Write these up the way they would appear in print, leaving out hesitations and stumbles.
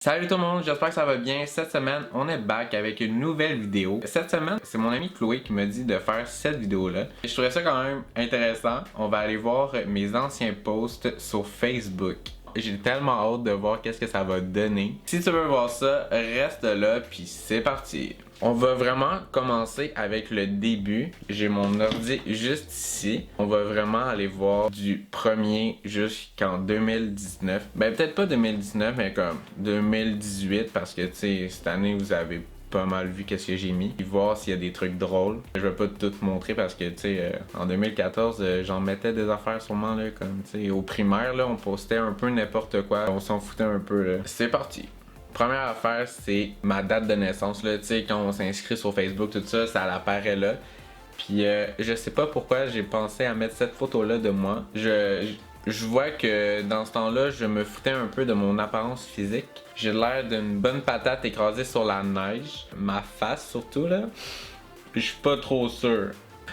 Salut tout le monde, j'espère que ça va bien. Cette semaine, on est back avec une nouvelle vidéo. Cette semaine, c'est mon ami Chloé qui m'a dit de faire cette vidéo-là. Je trouvais ça quand même intéressant. On va aller voir mes anciens posts sur Facebook. J'ai tellement hâte de voir qu'est-ce que ça va donner. Si tu veux voir ça, reste là, puis c'est parti. On va vraiment commencer avec le début. J'ai mon ordi juste ici. On va vraiment aller voir du 1er jusqu'en 2019. Ben peut-être pas 2019, mais comme 2018 parce que tu sais, cette année vous avez pas mal vu qu'est-ce que j'ai mis. Et voir s'il y a des trucs drôles. Je vais pas tout montrer parce que tu sais, en 2014, j'en mettais des affaires sûrement là, comme tu sais, au primaire là, on postait un peu n'importe quoi. On s'en foutait un peu là. C'est parti. Première affaire, c'est ma date de naissance là, tu sais, quand on s'inscrit sur Facebook, tout ça, ça apparaît là. Puis je sais pas pourquoi j'ai pensé à mettre cette photo là de moi. Je vois que dans ce temps-là, je me foutais un peu de mon apparence physique. J'ai l'air d'une bonne patate écrasée sur la neige, ma face surtout là. Puis je suis pas trop sûr.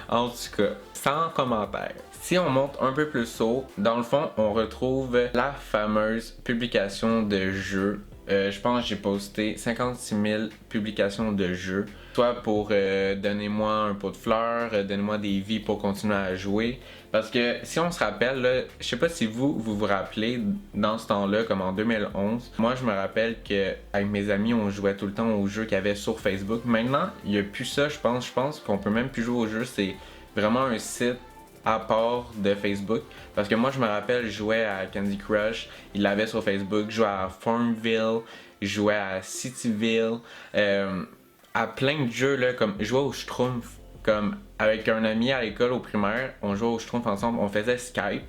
En tout cas, sans commentaire. Si on monte un peu plus haut, dans le fond, on retrouve la fameuse publication de jeux. Je pense que j'ai posté 56 000 publications de jeux. Soit pour donnez-moi un pot de fleurs, donnez-moi des vies pour continuer à jouer. Parce que si on se rappelle, là, je sais pas si vous rappelez dans ce temps-là, comme en 2011, moi je me rappelle que avec mes amis on jouait tout le temps aux jeux qu'il y avait sur Facebook. Maintenant, il n'y a plus ça, je pense qu'on peut même plus jouer aux jeux, c'est vraiment un site à part de Facebook. Parce que moi je me rappelle, je jouais à Candy Crush, il l'avait sur Facebook, je jouais à Farmville, je jouais à Cityville, à plein de jeux là, comme je jouais au Schtroumpf. Comme avec un ami à l'école au primaire, on jouait au Schtroumpf ensemble, on faisait Skype,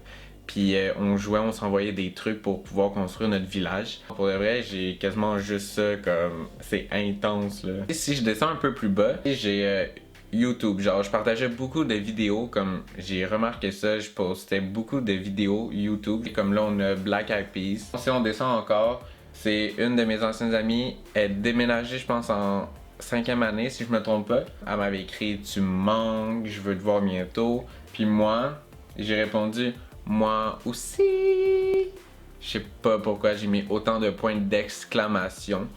puis on jouait, on s'envoyait des trucs pour pouvoir construire notre village. Pour de vrai, j'ai quasiment juste ça, comme c'est intense là. Et si je descends un peu plus bas, j'ai YouTube, genre je partageais beaucoup de vidéos, comme j'ai remarqué ça, je postais beaucoup de vidéos YouTube, et comme là on a Black Eyed Peas. Si on descend encore, c'est une de mes anciennes amies, elle déménageait je pense en 5e année si je me trompe pas. Elle m'avait écrit tu me manques, je veux te voir bientôt. Puis moi, j'ai répondu moi aussi. Je sais pas pourquoi j'ai mis autant de points d'exclamation.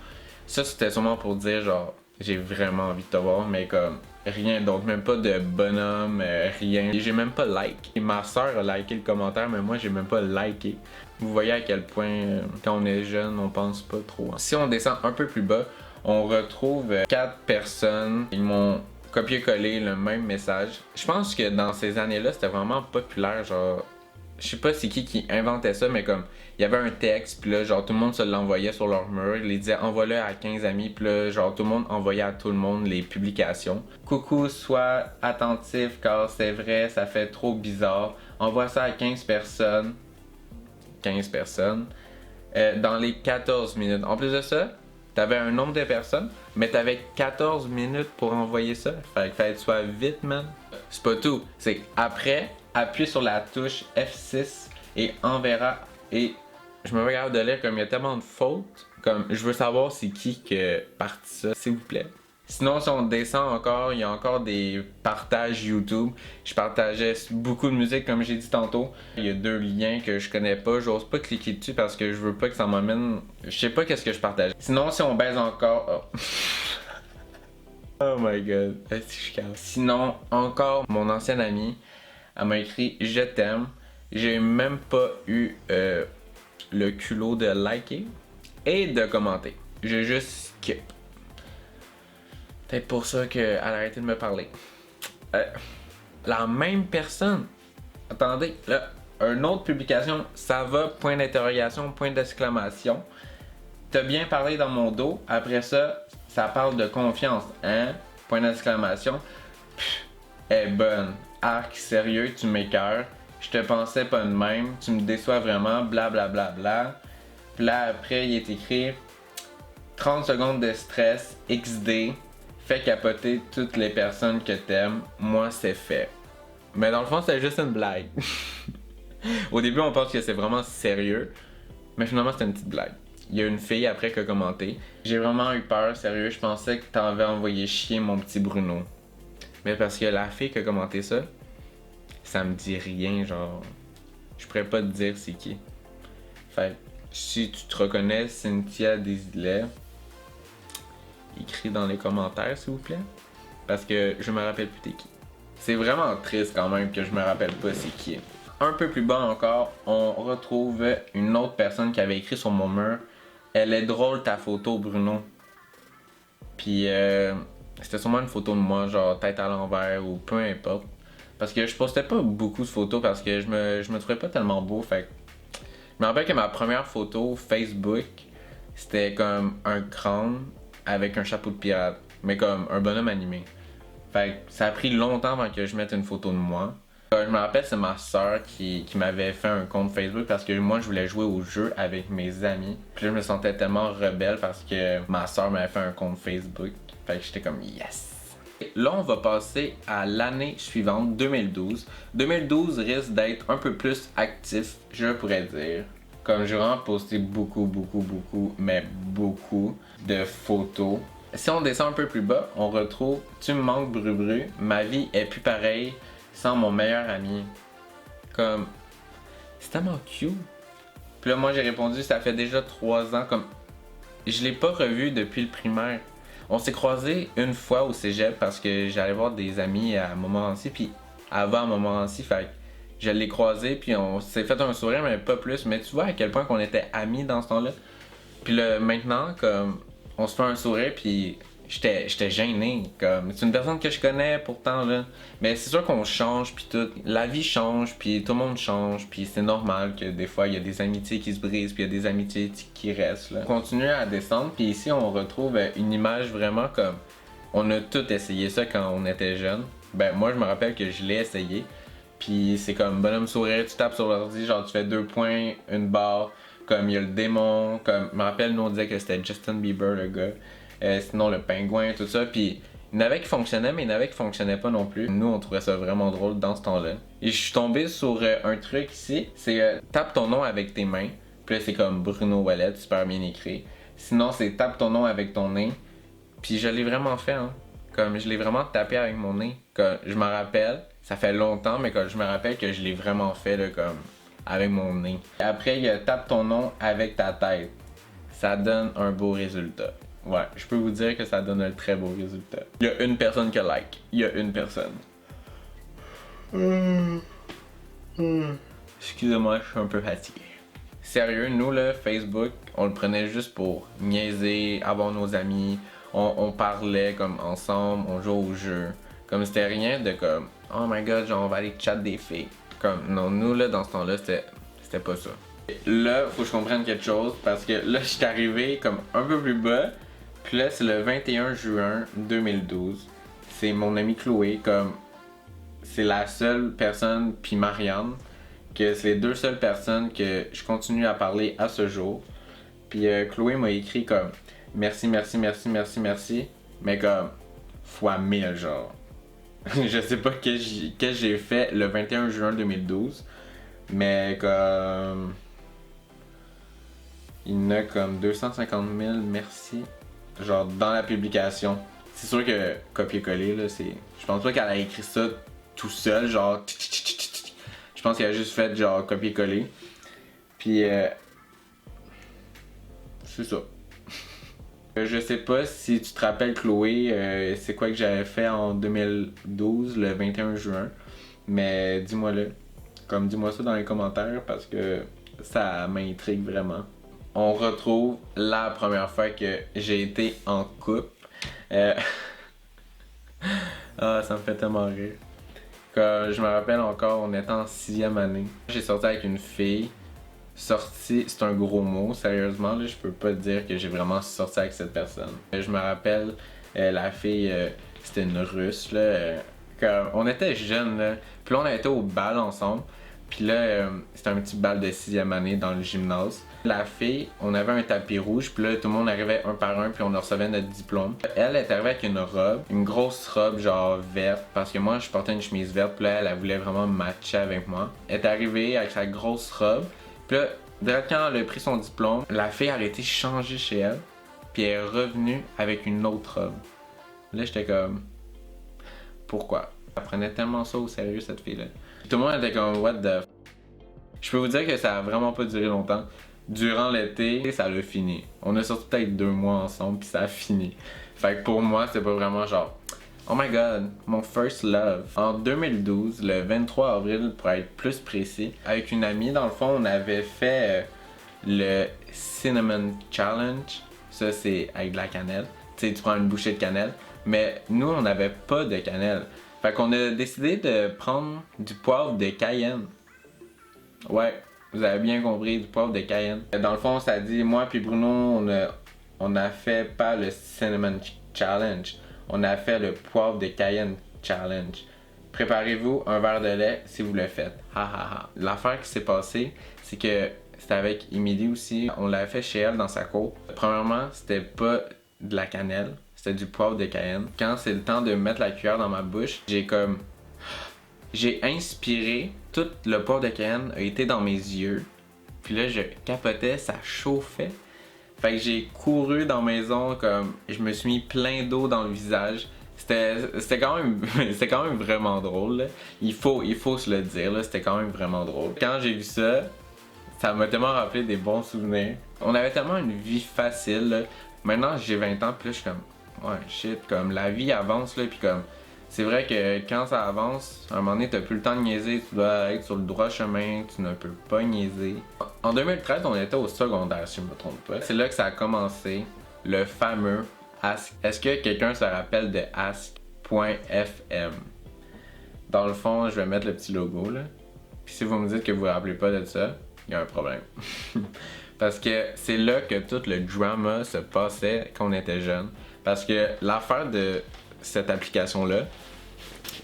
Ça c'était sûrement pour dire genre j'ai vraiment envie de te voir, mais comme rien d'autre, même pas de bonhomme, rien. J'ai même pas like. Ma soeur a liké le commentaire, mais moi j'ai même pas liké. Vous voyez à quel point quand on est jeune, on pense pas trop. Si on descend un peu plus bas, on retrouve 4 personnes qui m'ont copié-collé le même message. Je pense que dans ces années-là, c'était vraiment populaire, genre je sais pas c'est qui inventait ça, mais comme il y avait un texte, puis là genre tout le monde se l'envoyait sur leur mur, il les disait envoie-le à 15 amis, puis là genre tout le monde envoyait à tout le monde les publications. Coucou, sois attentif car c'est vrai, ça fait trop bizarre. Envoie ça à 15 personnes. 15 personnes. Dans les 14 minutes. En plus de ça, t'avais un nombre de personnes, mais t'avais 14 minutes pour envoyer ça. Fait que fallait que tu sois vite, man. C'est pas tout. C'est après, appuie sur la touche F6 et enverra. Et je me regarde de lire comme il y a tellement de fautes. Comme je veux savoir c'est qui partit ça, s'il vous plaît. Sinon, si on descend encore, il y a encore des partages YouTube. Je partageais beaucoup de musique comme j'ai dit tantôt. Il y a 2 liens que je connais pas. J'ose pas cliquer dessus parce que je veux pas que ça m'amène. Je sais pas qu'est-ce que je partage. Sinon, si on baise encore. Oh, oh my god. Sinon, encore mon ancienne amie, elle m'a écrit je t'aime. J'ai même pas eu le culot de liker et de commenter. J'ai juste skip. Peut-être pour ça qu'elle a arrêté de me parler. La même personne. Attendez, là, une autre publication, ça va, point d'interrogation, point d'exclamation. T'as bien parlé dans mon dos. Après ça, ça parle de confiance, hein? Point d'exclamation. Elle est bonne. Arc, sérieux, tu m'écœures. Je te pensais pas de même. Tu me déçois vraiment, bla bla bla bla. Puis là, après, il est écrit 30 secondes de stress, XD. Fais capoter toutes les personnes que t'aimes, moi c'est fait. Mais dans le fond, c'est juste une blague. Au début, on pense que c'est vraiment sérieux, mais finalement, c'était une petite blague. Il y a une fille après qui a commenté. J'ai vraiment eu peur, sérieux, je pensais que t'avais envoyé chier mon petit Bruno. Mais parce que la fille qui a commenté ça, ça me dit rien, genre. Je pourrais pas te dire c'est qui. Fait si tu te reconnais, Cynthia Desilets, écris dans les commentaires s'il vous plaît. Parce que je me rappelle plus t'es qui. C'est vraiment triste quand même que je me rappelle pas c'est qui. Un peu plus bas encore, on retrouve une autre personne qui avait écrit sur mon mur. Elle est drôle ta photo Bruno. Puis c'était sûrement une photo de moi, genre tête à l'envers ou peu importe. Parce que je postais pas beaucoup de photos parce que je me trouvais pas tellement beau. Fait que je me rappelle que ma première photo Facebook, c'était comme un crâne avec un chapeau de pirate. Mais comme un bonhomme animé. Fait que ça a pris longtemps avant que je mette une photo de moi. Je me rappelle, c'est ma soeur qui m'avait fait un compte Facebook parce que moi je voulais jouer au jeu avec mes amis. Puis là je me sentais tellement rebelle parce que ma soeur m'avait fait un compte Facebook. Fait que j'étais comme yes! Là on va passer à l'année suivante, 2012. 2012 risque d'être un peu plus actif, je pourrais dire. Comme j'ai vraiment posté beaucoup, mais beaucoup de photos. Si on descend un peu plus bas, on retrouve Tu me manques Bru Bru, ma vie est plus pareille sans mon meilleur ami. Comme, c'est tellement cute. Puis là, moi j'ai répondu, ça fait déjà 3 ans, comme, je l'ai pas revu depuis le primaire. On s'est croisés une fois au cégep parce que j'allais voir des amis à Montmorency, puis avant à Montmorency, fait que je l'ai croisé, puis on s'est fait un sourire, mais pas plus. Mais tu vois à quel point qu'on était amis dans ce temps-là. Puis là, maintenant, comme, on se fait un sourire, puis j'étais gêné. Comme, c'est une personne que je connais pourtant, là. Mais c'est sûr qu'on change, puis tout. La vie change, puis tout le monde change, puis c'est normal que des fois, il y a des amitiés qui se brisent, puis il y a des amitiés qui restent, là. On continue à descendre, puis ici, on retrouve une image vraiment comme... On a tout essayé ça quand on était jeune. Ben, moi, je me rappelle que je l'ai essayé. Puis c'est comme bonhomme sourire, tu tapes sur l'ordi, genre tu fais 2 points, une barre. Comme il y a le démon, comme je me rappelle, nous on disait que c'était Justin Bieber le gars. Sinon le pingouin, tout ça. Puis il y en avait qui fonctionnaient, mais il y en avait qui fonctionnaient pas non plus. Nous on trouvait ça vraiment drôle dans ce temps-là. Et je suis tombé sur un truc ici, c'est tape ton nom avec tes mains. Puis là c'est comme Bruno Wallet, super bien écrit. Sinon c'est tape ton nom avec ton nez. Puis je l'ai vraiment fait, hein. Comme je l'ai vraiment tapé avec mon nez. Comme je me rappelle, ça fait longtemps, mais comme je me rappelle que je l'ai vraiment fait là, comme avec mon nez. Après, il y a tape ton nom avec ta tête. Ça donne un beau résultat. Ouais, je peux vous dire que ça donne un très beau résultat. Il y a une personne qui like. Il y a une personne. Excusez-moi, je suis un peu fatigué. Sérieux, nous là, Facebook, on le prenait juste pour niaiser, avoir nos amis. On parlait comme ensemble, on jouait au jeu. Comme c'était rien de comme, oh my god, genre on va aller chat des filles. Comme, non, nous là, dans ce temps-là, c'était pas ça. Là, faut que je comprenne quelque chose parce que là, je suis arrivé comme un peu plus bas. Puis là, c'est le 21 juin 2012. C'est mon ami Chloé, comme, c'est la seule personne, puis Marianne, que c'est les 2 seules personnes que je continue à parler à ce jour. Puis Chloé m'a écrit comme, merci, mais comme, fois 1000 genre. Je sais pas qu'est-ce que j'ai fait le 21 juin 2012, mais comme... Il y en a comme 250 000 merci, genre dans la publication. C'est sûr que copier-coller, là, c'est... Je pense pas qu'elle a écrit ça tout seul, genre... Je pense qu'elle a juste fait genre copier-coller. Puis... C'est ça. Je sais pas si tu te rappelles Chloé, c'est quoi que j'avais fait en 2012, le 21 juin. Mais dis-moi-le. Comme dis-moi ça dans les commentaires parce que ça m'intrigue vraiment. On retrouve la première fois que j'ai été en couple. Ah, ça me fait tellement rire. Quand je me rappelle encore, on était en 6e année. J'ai sorti avec une fille. Sorti, c'est un gros mot, sérieusement, là, je peux pas dire que j'ai vraiment sorti avec cette personne. Je me rappelle, la fille, c'était une russe, là, quand on était jeunes, là, puis là on a été au bal ensemble, puis là, c'était un petit bal de 6e année dans le gymnase. La fille, on avait un tapis rouge, puis là tout le monde arrivait un par un, puis on recevait notre diplôme. Elle est arrivée avec une robe, une grosse robe genre verte, parce que moi je portais une chemise verte, puis là elle voulait vraiment matcher avec moi. Elle est arrivée avec sa grosse robe. Puis là, direct quand elle a pris son diplôme, la fille a arrêté de changer chez elle, puis elle est revenue avec une autre robe. Là, j'étais comme, pourquoi? Elle prenait tellement ça au sérieux, cette fille-là. Tout le monde était comme, what the f. Je peux vous dire que ça a vraiment pas duré longtemps. durant l'été, ça l'a fini. On a sorti peut-être 2 mois ensemble, puis ça a fini. Fait que pour moi, c'était pas vraiment genre oh my god, mon first love. En 2012, le 23 avril pour être plus précis, avec une amie, dans le fond, on avait fait le Cinnamon Challenge. Ça, c'est avec de la cannelle. Tu sais, tu prends une bouchée de cannelle. Mais nous, on n'avait pas de cannelle. Fait qu'on a décidé de prendre du poivre de Cayenne. Ouais, vous avez bien compris, du poivre de Cayenne. Dans le fond, ça dit, moi puis Bruno, on a fait pas le Cinnamon Challenge. On a fait le poivre de Cayenne Challenge. Préparez-vous un verre de lait si vous le faites. Ha ha ha. L'affaire qui s'est passée, c'est que c'était avec Emily aussi. On l'a fait chez elle dans sa cour. Premièrement, c'était pas de la cannelle, c'était du poivre de Cayenne. Quand c'est le temps de mettre la cuillère dans ma bouche, j'ai inspiré, tout le poivre de Cayenne a été dans mes yeux. Puis là, je capotais, ça chauffait. Fait que j'ai couru dans la maison, comme je me suis mis plein d'eau dans le visage. C'était quand même vraiment drôle. Là. Il faut se le dire, là, c'était quand même vraiment drôle. Quand j'ai vu ça, ça m'a tellement rappelé des bons souvenirs. On avait tellement une vie facile. Là. Maintenant j'ai 20 ans, puis là je suis comme ouais shit, comme la vie avance là, puis comme c'est vrai que quand ça avance, à un moment donné t'as plus le temps de niaiser, tu dois être sur le droit chemin, tu ne peux pas niaiser. En 2013, on était au secondaire si je me trompe pas. C'est là que ça a commencé, le fameux Ask. Est-ce que quelqu'un se rappelle de Ask.fm? Dans le fond, je vais mettre le petit logo là. Puis si vous me dites que vous vous rappelez pas de ça, il y a un problème. Parce que c'est là que tout le drama se passait quand on était jeune. Parce que l'affaire de cette application-là,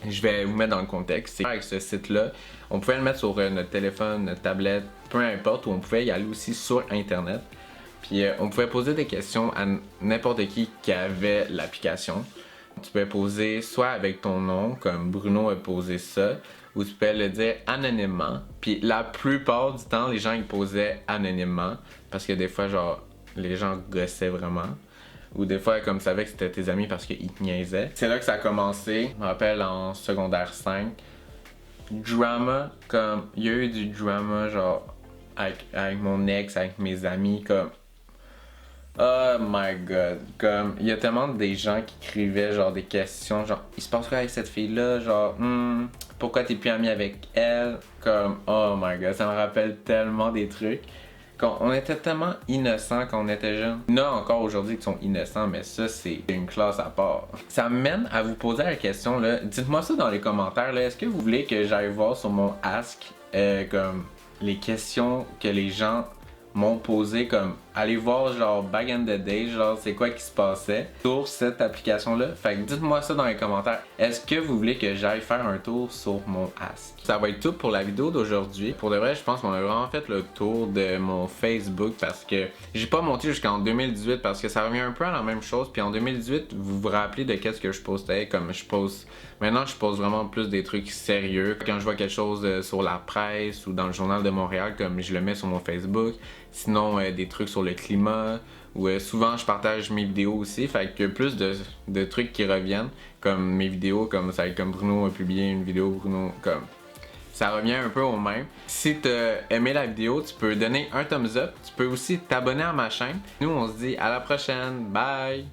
je vais vous mettre dans le contexte, c'est avec ce site-là, on pouvait le mettre sur notre téléphone, notre tablette, peu importe, ou on pouvait y aller aussi sur Internet. Puis on pouvait poser des questions à n'importe qui avait l'application. Tu peux poser soit avec ton nom, comme Bruno a posé ça, ou tu peux le dire anonymement. Puis la plupart du temps, les gens ils posaient anonymement, parce que des fois, genre, les gens gossaient vraiment. Ou des fois, comme savaient que c'était tes amis parce qu'ils te niaisaient. C'est là que ça a commencé, je me rappelle en secondaire 5. Drama, comme, il y a eu du drama, genre, avec mon ex, avec mes amis, comme... Oh my god, comme il y a tellement des gens qui écrivaient genre des questions genre il se passe quoi avec cette fille là, genre pourquoi t'es plus ami avec elle, comme oh my god, ça me rappelle tellement des trucs. On était tellement innocents quand on était jeunes. Il y en a encore aujourd'hui qui sont innocents, mais ça c'est une classe à part. Ça me mène à vous poser la question là, dites-moi ça dans les commentaires là, est-ce que vous voulez que j'aille voir sur mon Ask comme les questions que les gens m'ont posé, comme allez voir genre back in the day, genre c'est quoi qui se passait sur cette application là. Fait que dites-moi ça dans les commentaires. Est-ce que vous voulez que j'aille faire un tour sur mon Ask? Ça va être tout pour la vidéo d'aujourd'hui. Pour de vrai, je pense qu'on a vraiment fait le tour de mon Facebook parce que j'ai pas monté jusqu'en 2018 parce que ça revient un peu à la même chose. Puis en 2018, vous vous rappelez de qu'est-ce que je postais, comme je pose. Maintenant, je pose vraiment plus des trucs sérieux. Quand je vois quelque chose sur la presse ou dans le journal de Montréal, comme je le mets sur mon Facebook. Sinon, des trucs sur le climat. Ou souvent, je partage mes vidéos aussi. Fait que plus de trucs qui reviennent. Comme mes vidéos, comme ça, comme Bruno a publié une vidéo, Bruno, comme... Ça revient un peu au même. Si t'as aimé la vidéo, tu peux donner un thumbs up. Tu peux aussi t'abonner à ma chaîne. Nous, on se dit à la prochaine. Bye!